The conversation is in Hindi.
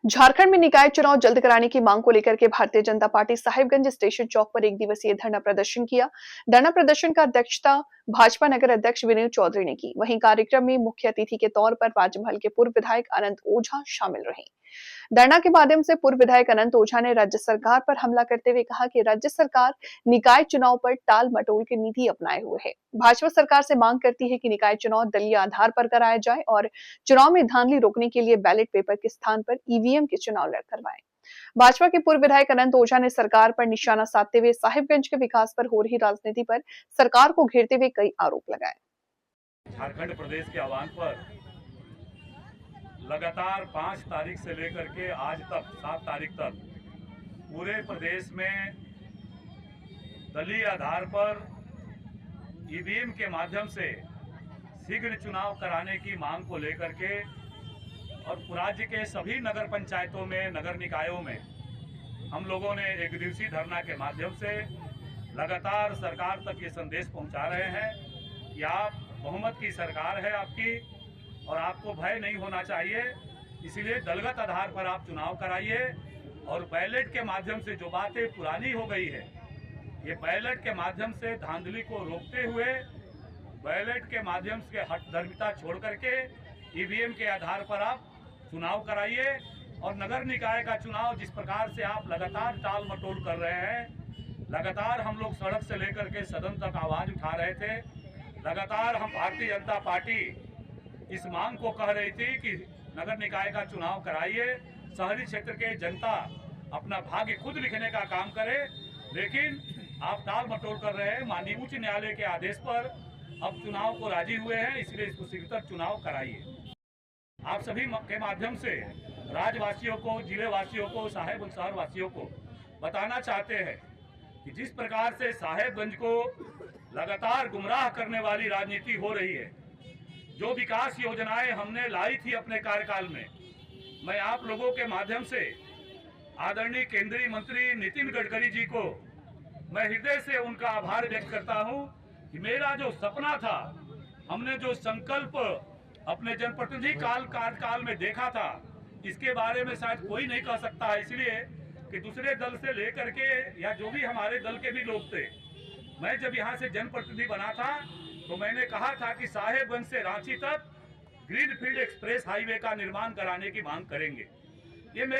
झारखंड में निकाय चुनाव जल्द कराने की मांग को लेकर के भारतीय जनता पार्टी साहिबगंज स्टेशन चौक पर एक दिवसीय धरना प्रदर्शन किया। धरना प्रदर्शन का अध्यक्षता भाजपा नगर अध्यक्ष विनय चौधरी ने की। वहीं कार्यक्रम में मुख्य अतिथि के तौर पर राजमहल के पूर्व विधायक अनंत ओझा शामिल रहे। धरना के माध्यम से पूर्व विधायक अनंत ओझा ने राज्य सरकार पर हमला करते हुए कहा कि राज्य सरकार निकाय चुनाव पर टाल मटोल की नीति अपनाए हुए है। भाजपा सरकार से मांग करती है कि निकाय चुनाव दलीय आधार पर कराया जाए और चुनाव में धांधली रोकने के लिए बैलेट पेपर के स्थान पर ईवीएम के चुनाव करवाएं। भाजपा के पूर्व विधायक अनंत ओझा ने सरकार पर निशाना साधते हुए साहिबगंज के विकास पर हो रही राजनीति पर सरकार को घेरते हुए कई आरोप लगाए। झारखंड प्रदेश के आह्वान पर लगातार 5 तारीख से लेकर के आज तक 7 तारीख तक पूरे प्रदेश में दलीय आधार पर ईवीएम के माध्यम से शीघ्र चुनाव कराने की मांग को लेकर के और राज्य के सभी नगर पंचायतों में, नगर निकायों में हम लोगों ने एक दिवसीय धरना के माध्यम से लगातार सरकार तक ये संदेश पहुंचा रहे हैं कि आप बहुमत की सरकार है आपकी और आपको भय नहीं होना चाहिए। इसीलिए दलगत आधार पर आप चुनाव कराइए और बैलेट के माध्यम से जो बातें पुरानी हो गई है, ये बैलेट के माध्यम से धांधली को रोकते हुए बैलेट के माध्यम से हठधर्मिता छोड़ करके ईवीएम के आधार पर आप चुनाव कराइए। और नगर निकाय का चुनाव जिस प्रकार से आप लगातार टाल मटोल कर रहे हैं, लगातार हम लोग सड़क से लेकर के सदन तक आवाज उठा रहे थे, लगातार हम भारतीय जनता पार्टी इस मांग को कह रही थी कि नगर निकाय का चुनाव कराइए, शहरी क्षेत्र के जनता अपना भाग्य खुद लिखने का काम करे, लेकिन आप टाल मटोल कर रहे हैं। माननीय उच्च न्यायालय के आदेश पर अब चुनाव को राजी हुए हैं, इसलिए इसको शीघ्रतर चुनाव कराइए। आप सभी के माध्यम से राज्यवासियों को, जिले वासियों को, साहेबगंज शहर वासियों को बताना चाहते हैं कि जिस प्रकार से साहेबगंज को लगातार गुमराह करने वाली राजनीति हो रही है, जो विकास योजनाएं हमने लाई थी अपने कार्यकाल में, मैं आप लोगों के माध्यम से आदरणीय केंद्रीय मंत्री नितिन गडकरी जी को मैं हृदय से उनका आभार व्यक्त करता हूं कि मेरा जो सपना था, हमने जो संकल्प अपने जनप्रतिनिधि कार्यकाल में देखा था, इसके बारे में शायद कोई नहीं कह सकता है। इसलिए कि दूसरे दल से लेकर के या जो भी हमारे दल के भी लोग थे, मैं जब यहाँ से जनप्रतिनिधि बना था तो मैंने कहा था कि साहेबगंज से रांची तक ग्रीनफील्ड एक्सप्रेस हाईवे का निर्माण कराने की मांग करेंगे। ये मेरे